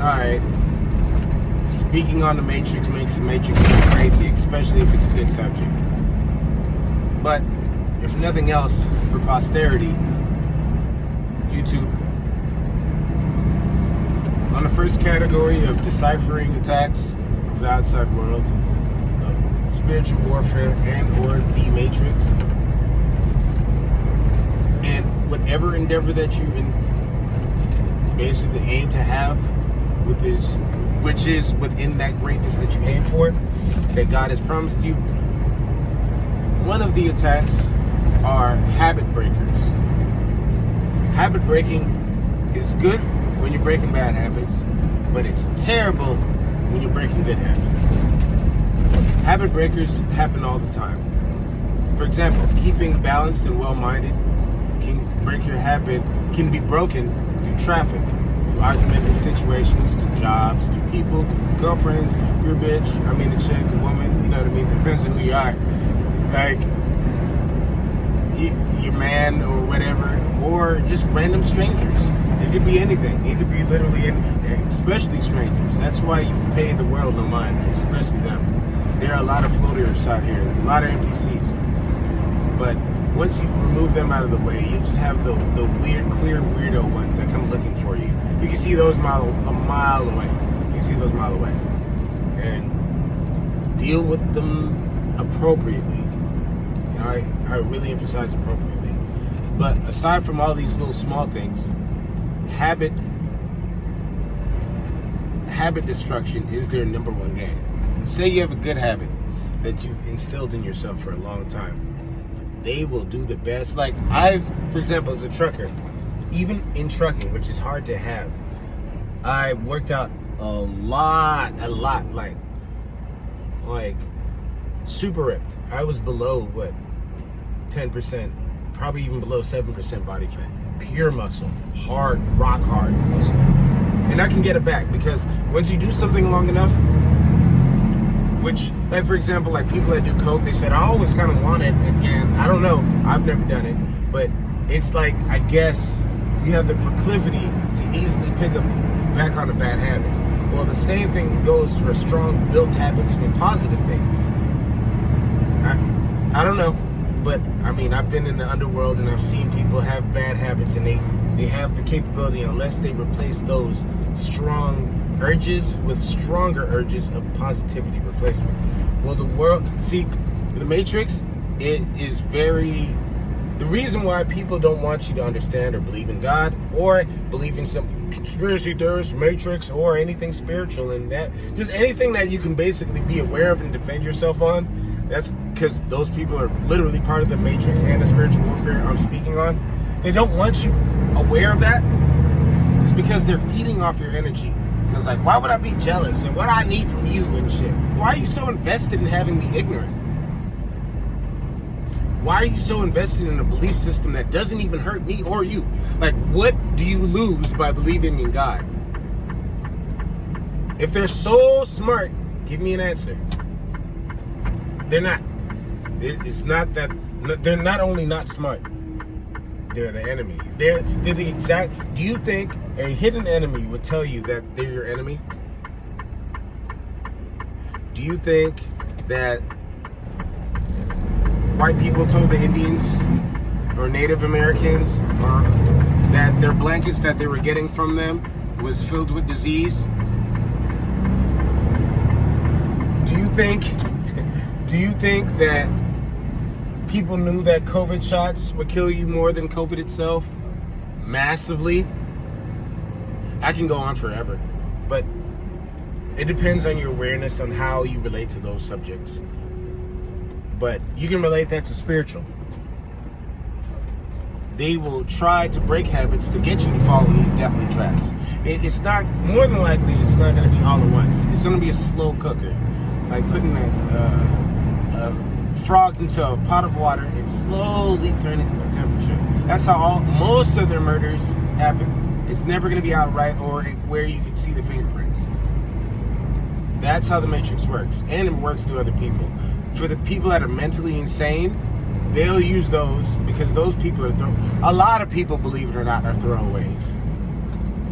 Alright. Speaking on the Matrix makes the Matrix go crazy, especially if it's a good subject. But, if nothing else, for posterity, YouTube, on the first category of deciphering attacks of the outside world, spiritual warfare and or the Matrix, and whatever endeavor that you basically aim to have with this, which is within that greatness that you aim for, that God has promised you, one of the attacks are habit breakers. Habit breaking is good when you're breaking bad habits, but it's terrible when you're breaking good habits. Habit breakers happen all the time. For example, keeping balanced and well-minded can break your habit, can be broken through traffic, through argumentative situations, through jobs, through people, girlfriends, if you're a bitch, a chick, a woman, you know what I mean? It depends on who you are. Like, your man or whatever, or just random strangers. It could be anything. It could be literally anything, especially strangers. That's why you pay the world no mind, especially them. There are a lot of floaters out here, a lot of NPCs. But once you remove them out of the way, you just have the weird, clear, weirdo ones that come looking for you. You can see those a mile away. You can see those a mile away. And deal with them appropriately. I really emphasize appropriately. But aside from all these little small things, habit destruction is their number one game. Say you have a good habit that you've instilled in yourself for a long time. They will do the best. Like for example, as a trucker, even in trucking, which is hard to have, I worked out a lot, like super ripped. I was below 10%, probably even below 7% body fat. Pure muscle, hard, rock hard muscle. And I can get it back because once you do something long enough, which, like for example, like people that do coke, they said, I always kind of want it again. I don't know, I've never done it, but it's like, I guess you have the proclivity to easily pick up back on a bad habit. Well, the same thing goes for strong built habits and positive things. I don't know, but I've been in the underworld and I've seen people have bad habits, and they have the capability, unless they replace those strong urges with stronger urges of positivity replacement. Well, the Matrix, it is the reason why people don't want you to understand or believe in God or believe in some conspiracy theorist, Matrix, or anything spiritual, and that just anything that you can basically be aware of and defend yourself on. That's because those people are literally part of the Matrix and the spiritual warfare I'm speaking on. They don't want you aware of that. It's because they're feeding off your energy. And it's like, why would I be jealous? And what do I need from you and shit? Why are you so invested in having me ignorant? Why are you so invested in a belief system that doesn't even hurt me or you? Like, what do you lose by believing in God? If they're so smart, give me an answer. They're not. It's not that. They're not only not smart, they're the enemy. They're the exact. Do you think a hidden enemy would tell you that they're your enemy? Do you think that white people told the Indians or Native Americans that their blankets that they were getting from them was filled with disease? Do you think that people knew that COVID shots would kill you more than COVID itself? Massively. I can go on forever, but it depends on your awareness on how you relate to those subjects. But you can relate that to spiritual. They will try to break habits to get you to fall in these deathly traps. It's not, more than likely, it's not going to be all at once. It's going to be a slow cooker. Like putting a frog into a pot of water and slowly turning the temperature. That's how most of their murders happen. It's never going to be outright or where you can see the fingerprints. That's how the Matrix works. And it works to other people. For the people that are mentally insane, they'll use those because those people are a lot of people, believe it or not, are throwaways.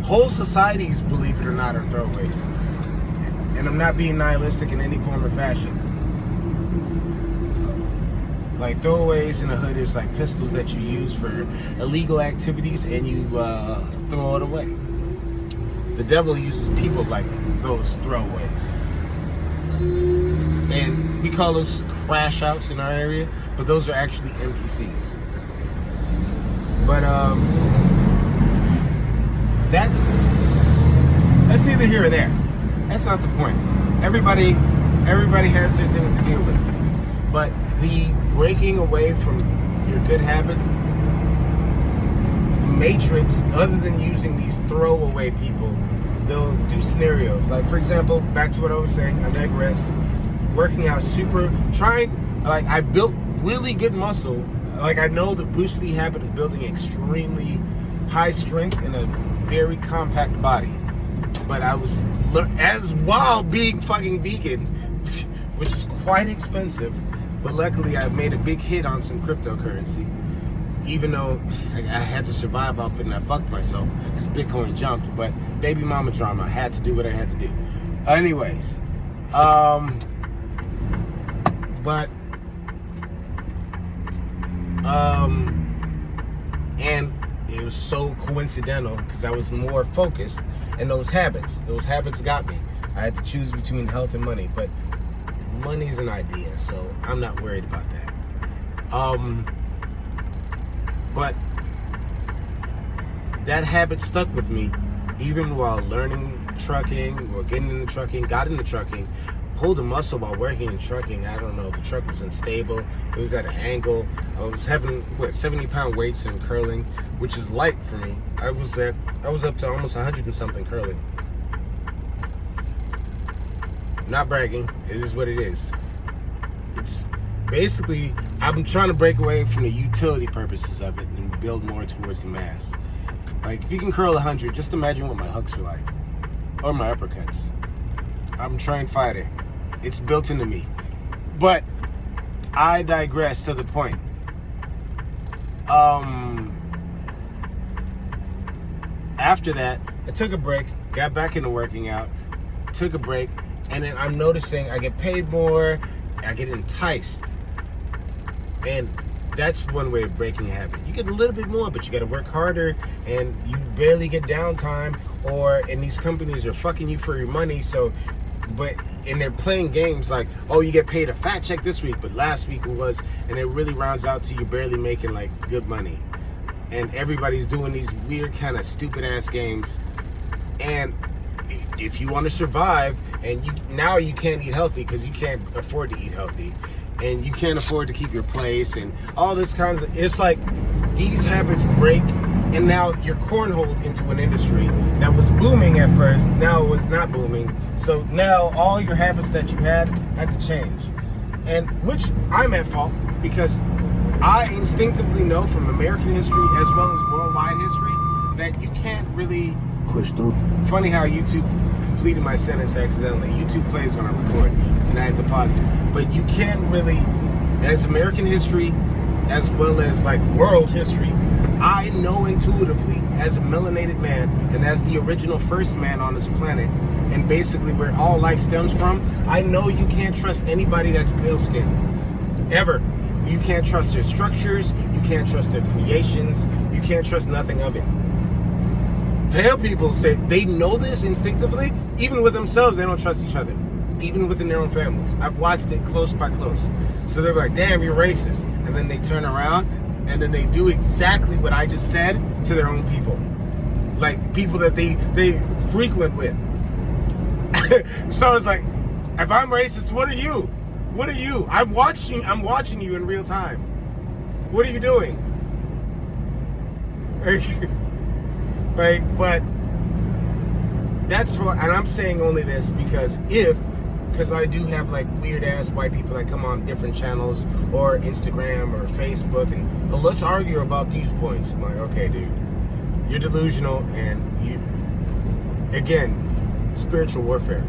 Whole societies, believe it or not, are throwaways. And I'm not being nihilistic in any form or fashion. Like, throwaways in the hood is like pistols that you use for illegal activities and you throw it away. The devil uses people like those throwaways. And we call those crash outs in our area, but those are actually NPCs. But that's neither here or there. That's not the point. Everybody has their things to deal with. But the breaking away from your good habits matrix, other than using these throwaway people, they'll do scenarios. Like, for example, back to what I was saying, I digress. Working out I built really good muscle. Like, I know the Bruce Lee habit of building extremely high strength in a very compact body. But I was, while being fucking vegan, which is quite expensive, but luckily I made a big hit on some cryptocurrency. Even though I had to survive off it and I fucked myself because Bitcoin jumped, but baby mama drama, I had to do what I had to do. Anyways, and it was so coincidental because I was more focused, and those habits got me. I had to choose between health and money, but money's an idea, so I'm not worried about that. But that habit stuck with me even while learning trucking or getting into trucking, got into trucking, pulled a muscle while working in trucking. I don't know, the truck was unstable, it was at an angle. I was having 70-pound weights in curling, which is light for me. I was up to almost 100 and something curling. Not bragging, it is what it is. It's basically, I'm trying to break away from the utility purposes of it and build more towards the mass. Like, if you can curl 100, just imagine what my hooks are like, or my uppercuts. I'm a trained fighter. It's built into me. But I digress to the point. After that, I took a break, got back into working out, took a break, and then I'm noticing I get paid more, I get enticed. And that's one way of breaking a habit. You get a little bit more, but you got to work harder, and you barely get downtime, and these companies are fucking you for your money. And they're playing games like, oh, you get paid a fat check this week, but last week it was, and it really rounds out to you barely making like good money. And everybody's doing these weird kind of stupid ass games. And if you want to survive, and now you can't eat healthy because you can't afford to eat healthy, and you can't afford to keep your place, and all this kinds of, it's like these habits break, and now you're cornholed into an industry that was booming at first, now it was not booming. So now all your habits that you had to change. And which I'm at fault, because I instinctively know from American history as well as worldwide history that you can't really push through. Funny how YouTube completed my sentence accidentally. YouTube plays when I record, and I had to pause it. But you can't really, as American history, as well as like world history, I know intuitively, as a melanated man, and as the original first man on this planet, and basically where all life stems from, I know you can't trust anybody that's pale skinned. Ever. You can't trust their structures, you can't trust their creations, you can't trust nothing of it. Pale people say they know this instinctively. Even with themselves, they don't trust each other, even within their own families. I've watched it close by close. So they're like, damn, you're racist, and then they turn around and then they do exactly what I just said to their own people, like people that they frequent with. So it's like, if I'm racist, what are you? What are you? I'm watching you in real time. What are you doing? But that's for, and I'm saying only this because I do have like weird ass white people that come on different channels or Instagram or Facebook, and well, let's argue about these points. I'm like, okay, dude, you're delusional, and you, again, spiritual warfare.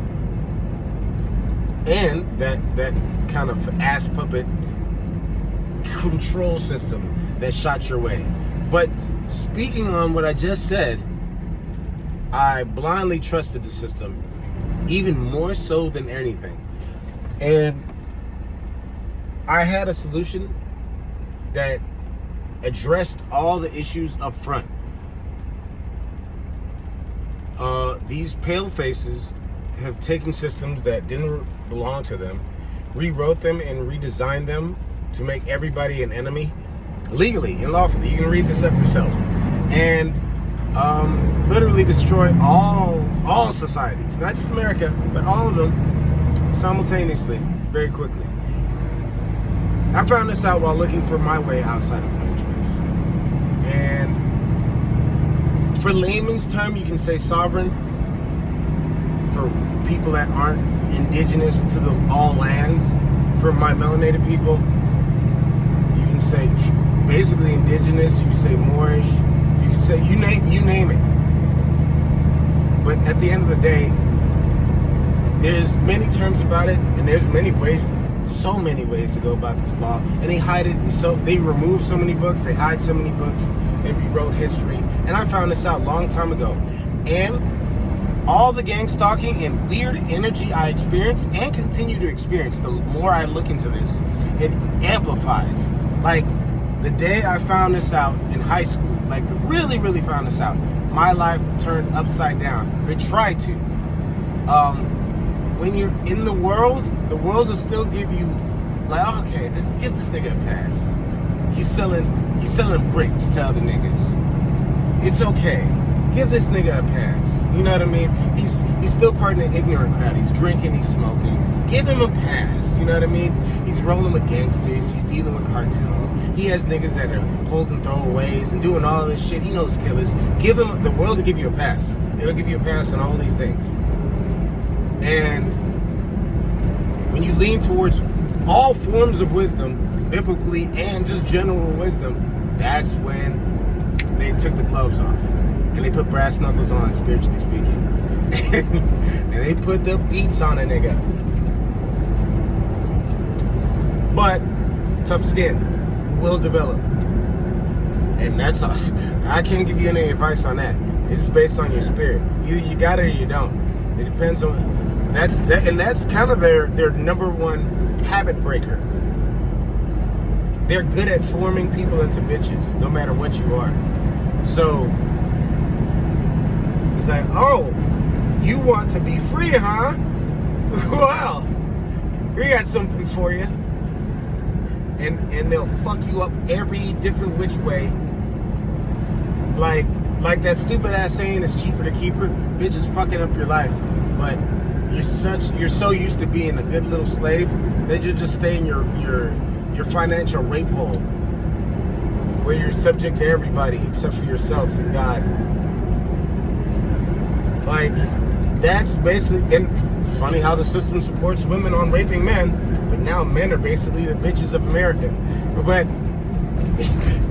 And that kind of ass puppet control system that shot your way. But speaking on what I just said, I blindly trusted the system, even more so than anything. And I had a solution that addressed all the issues up front. These pale faces have taken systems that didn't belong to them, rewrote them and redesigned them to make everybody an enemy, legally and lawfully. You can read this up yourself. And literally destroy all societies, not just America, but all of them simultaneously, very quickly. I found this out while looking for my way outside of the Matrix. And for layman's term, you can say sovereign. For people that aren't indigenous to all lands, for my melanated people, you can say basically indigenous, you can say Moorish, you can say you name it. But at the end of the day, there's many terms about it, and there's many ways, so many ways to go about this law. And they hide it, so they remove so many books, they hide so many books, they rewrote history. And I found this out a long time ago. And all the gang stalking and weird energy I experience and continue to experience, the more I look into this, it amplifies. Like the day I found this out in high school, like really, really found this out, my life turned upside down. It tried to. When you're in the world will still give you like, okay, give this nigga a pass. He's selling bricks to other niggas. It's okay. Give this nigga a pass. You know what I mean? He's still part of the ignorant crowd. He's drinking, he's smoking. Give him a pass. You know what I mean? He's rolling with gangsters. He's dealing with cartel. He has niggas that are holding throwaways and doing all this shit. He knows killers. Give him the world to give you a pass. It'll give you a pass on all these things. And when you lean towards all forms of wisdom, biblically and just general wisdom, that's when they took the gloves off. And they put brass knuckles on, spiritually speaking. And they put the beats on a nigga. But tough skin will develop. And that's all. I can't give you any advice on that. It's based on your spirit. Either you got it or you don't. It depends on that's kind of their number one habit breaker. They're good at forming people into bitches, no matter what you are. So it's like, oh, you want to be free, huh? Well, we got something for you. And they'll fuck you up every different which way. Like that stupid ass saying, it's cheaper to keep her. Bitch is fucking up your life. But you're so used to being a good little slave that you just stay in your financial rape hole, where you're subject to everybody except for yourself and God. Like, that's basically, and it's funny how the system supports women on raping men, but now men are basically the bitches of America. But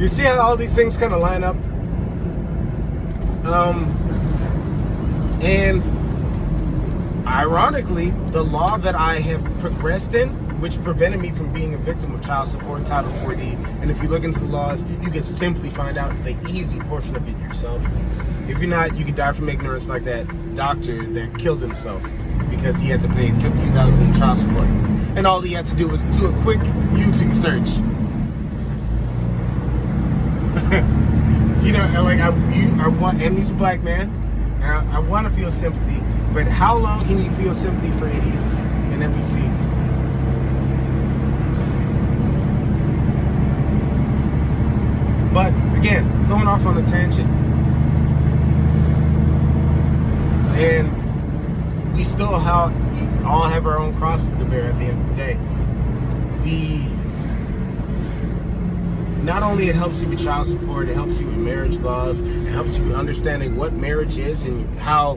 you see how all these things kind of line up? And ironically, the law that I have progressed in, which prevented me from being a victim of child support, Title 4D, and if you look into the laws, you can simply find out the easy portion of it yourself. If you're not, you could die from ignorance, like that doctor that killed himself because he had to pay $15,000 in child support. And all he had to do was do a quick YouTube search. You know, like I want, and he's a black man, and I want to feel sympathy, but how long can you feel sympathy for idiots and NPCs? But again, going off on a tangent, and we still all have our own crosses to bear at the end of the day. Not only it helps you with child support, it helps you with marriage laws, it helps you with understanding what marriage is and how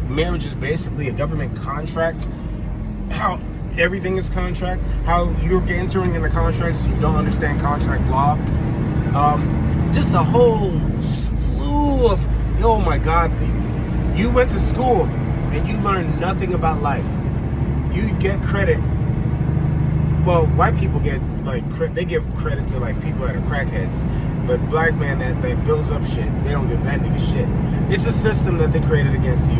marriage is basically a government contract, how everything is contract, how you're entering in a contract so you don't understand contract law. Just a whole slew of, oh my God, you went to school and you learned nothing about life. You get credit. Well, white people get, like, they give credit to, like, people that are crackheads. But black man that builds up shit, they don't give that nigga shit. It's a system that they created against you.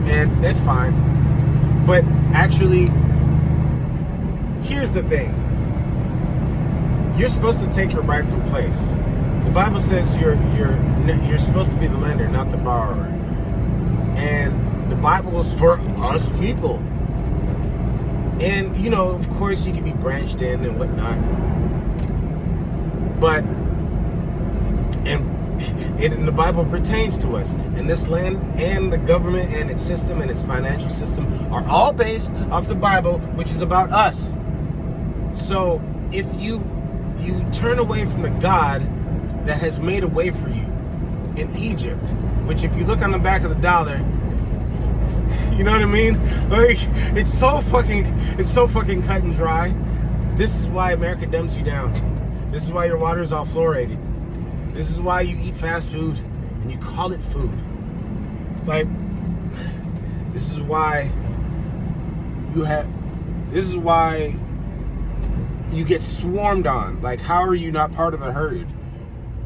And that's fine. But actually, here's the thing. You're supposed to take your rightful place. The Bible says you're supposed to be the lender, not the borrower. And the Bible is for us people. And, you know, of course you can be branched in and whatnot. But, and the Bible pertains to us. And this land and the government and its system and its financial system are all based off the Bible, which is about us. So if you turn away from the God that has made a way for you in Egypt, which if you look on the back of the dollar, you know what I mean? Like, it's so fucking cut and dry. This is why America dumbs you down. This is why your water is all fluoridated. This is why you eat fast food and you call it food. Like, this is why you get swarmed on. Like, how are you not part of the herd?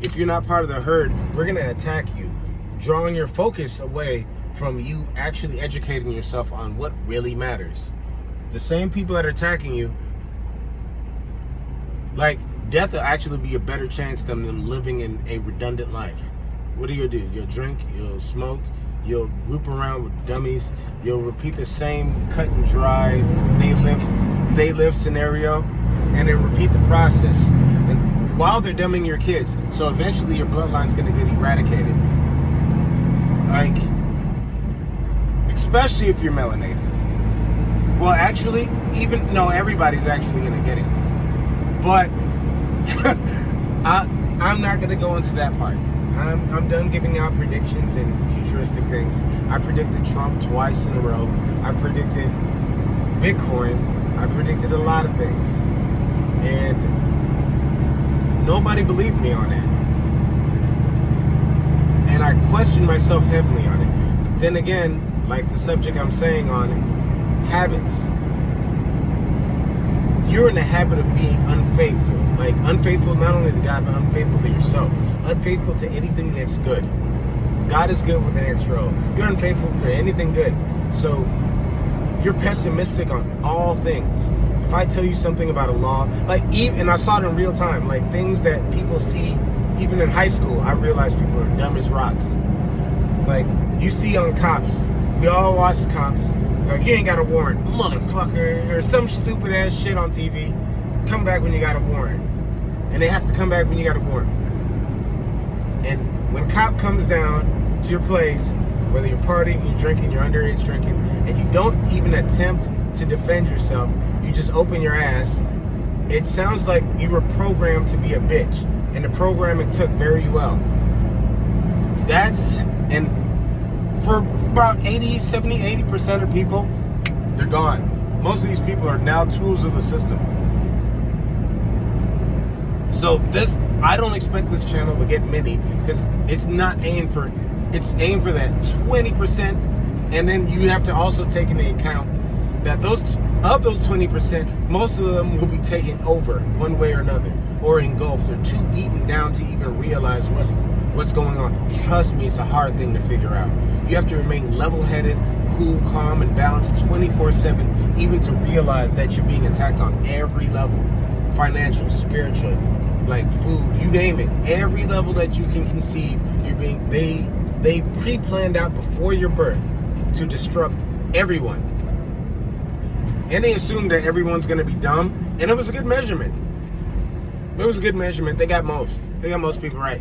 If you're not part of the herd, we're gonna attack you, drawing your focus away from you actually educating yourself on what really matters. The same people that are attacking you, like, death will actually be a better chance than them living in a redundant life. What do? You'll drink, you'll smoke, you'll group around with dummies, you'll repeat the same cut and dry, they live scenario, and then repeat the process. And while they're dumbing your kids, so eventually your bloodline's gonna get eradicated. Like, especially if you're melanated. Well, actually, everybody's actually gonna get it. But I'm not gonna go into that part. I'm done giving out predictions and futuristic things. I predicted Trump twice in a row. I predicted Bitcoin. I predicted a lot of things. And nobody believed me on that. And I questioned myself heavily on it. But then again, like the subject I'm saying on it, habits. You're in the habit of being unfaithful. Like, unfaithful not only to God, but unfaithful to yourself. Unfaithful to anything that's good. God is good with an extra O. You're unfaithful for anything good. So you're pessimistic on all things. If I tell you something about a law, like, and I saw it in real time, like things that people see, even in high school, I realized people are dumb as rocks. Like, you see on Cops, we all watch Cops, like, you ain't got a warrant, motherfucker, or some stupid ass shit on TV. Come back when you got a warrant. And they have to come back when you got a warrant. And when a cop comes down to your place, whether you're partying, you're drinking, you're underage drinking, and you don't even attempt to defend yourself, you just open your ass, it sounds like you were programmed to be a bitch. And the programming took very well. And for about 80% of people, they're gone. Most of these people are now tools of the system. So I don't expect this channel to get many, because it's aimed for that 20%, and then you have to also take into account that those 20%, most of them will be taken over one way or another, or engulfed, or too beaten down to even realize what's going on. Trust me, it's a hard thing to figure out. You have to remain level-headed, cool, calm, and balanced 24/7, even to realize that you're being attacked on every level. Financial, spiritual, like food, you name it. Every level that you can conceive, they pre-planned out before your birth to disrupt everyone. And they assumed that everyone's gonna be dumb, and it was a good measurement. It was a good measurement. They got most people right.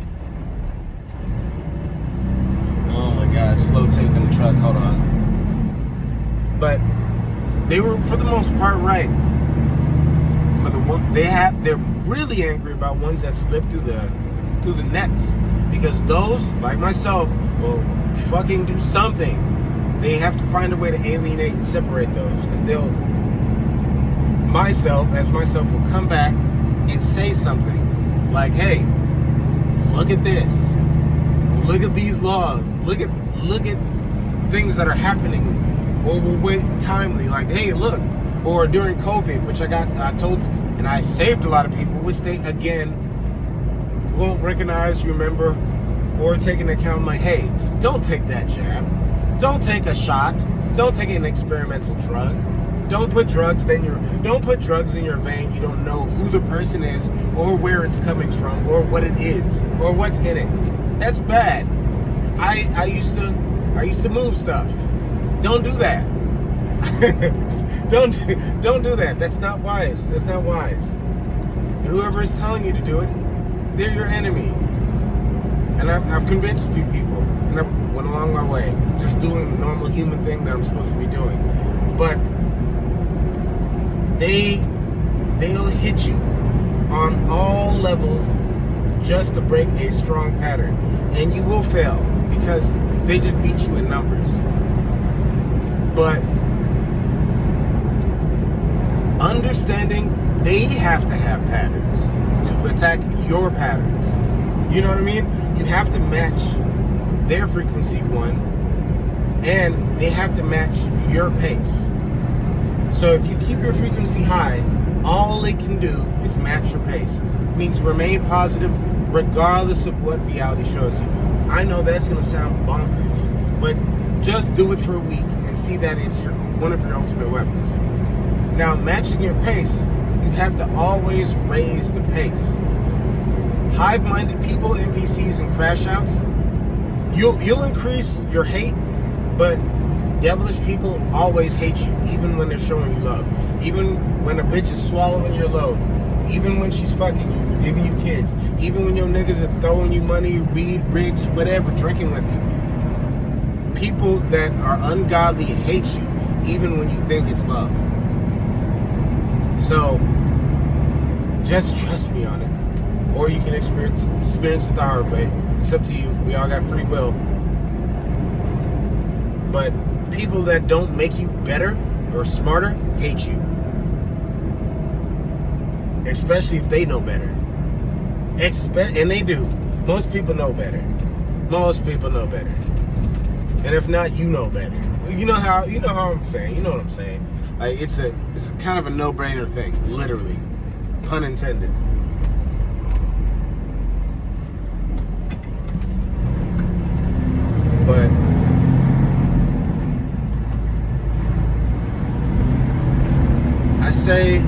Oh my God, slow take on the truck, hold on. But they were, for the most part, right. But they're really angry about ones that slip through the nets, because those, like myself, will fucking do something. They have to find a way to alienate and separate those, because myself will come back and say something like, hey, look at this, look at these laws, look at things that are happening, or will wait timely, like, hey, look. Or during COVID, which I told, and I saved a lot of people, which they, again, won't recognize, remember, or take into account, like, hey, don't take that jab. Don't take a shot. Don't take an experimental drug. Don't put drugs in your vein. You don't know who the person is, or where it's coming from, or what it is, or what's in it. That's bad. I used to move stuff. Don't do that. don't do that. That's not wise. That's not wise. And whoever is telling you to do it, they're your enemy. And I've convinced a few people, and I went along my way, just doing the normal human thing that I'm supposed to be doing. But they'll hit you on all levels just to break a strong pattern, and you will fail because they just beat you in numbers. But understanding they have to have patterns to attack your patterns. You know what I mean? You have to match their frequency, one, and they have to match your pace. So if you keep your frequency high, all they can do is match your pace. It means remain positive regardless of what reality shows you. I know that's going to sound bonkers, but just do it for a week and see that it's one of your ultimate weapons. Now, matching your pace, you have to always raise the pace. Hive-minded people, NPCs, and crash outs, you'll increase your hate, but devilish people always hate you, even when they're showing you love. Even when a bitch is swallowing your load. Even when she's fucking you, giving you kids. Even when your niggas are throwing you money, weed, rigs, whatever, drinking with you. People that are ungodly hate you, even when you think it's love. So, just trust me on it. Or you can experience it the hard way. It's up to you. We all got free will. But people that don't make you better or smarter hate you. Especially if they know better. And they do. Most people know better. Most people know better. And if not, you know better. You know how I'm saying. You know what I'm saying. Like it's kind of a no-brainer thing, literally. Pun intended. But I say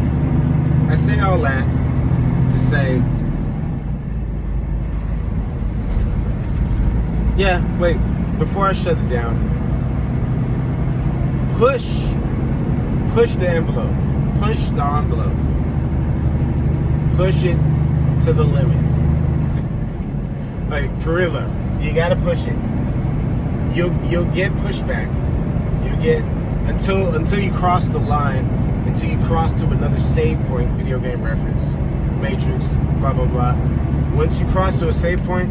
all that to say, yeah, wait, before I shut it down, push the envelope, push the envelope, push it to the limit. Like, for real though, you gotta push it. You'll get pushback. You get until you cross the line, until you cross to another save point, video game reference, Matrix, blah blah blah. Once you cross to a save point,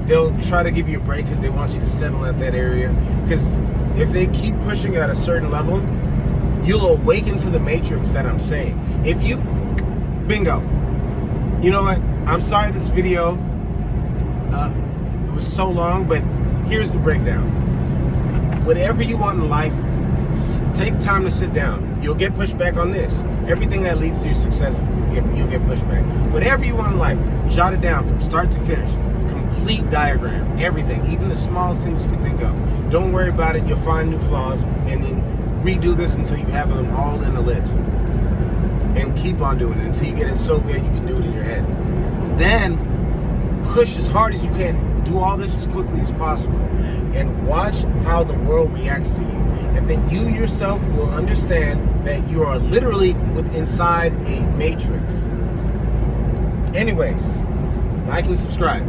they'll try to give you a break because they want you to settle at that area. Because if they keep pushing at a certain level, you'll awaken to the Matrix that I'm saying. If you, bingo. You know what? I'm sorry this video it was so long, but here's the breakdown. Whatever you want in life, take time to sit down. You'll get pushback on this. Everything that leads to your success, you'll get pushback. Whatever you want in life, jot it down from start to finish. Complete diagram, everything, even the smallest things you can think of. Don't worry about it. You'll find new flaws, and then redo this until you have them all in a list. And keep on doing it until you get it so good you can do it in your head. Then push as hard as you can. Do all this as quickly as possible. And watch how the world reacts to you. And then you yourself will understand that you are literally inside a matrix. Anyways, like and subscribe.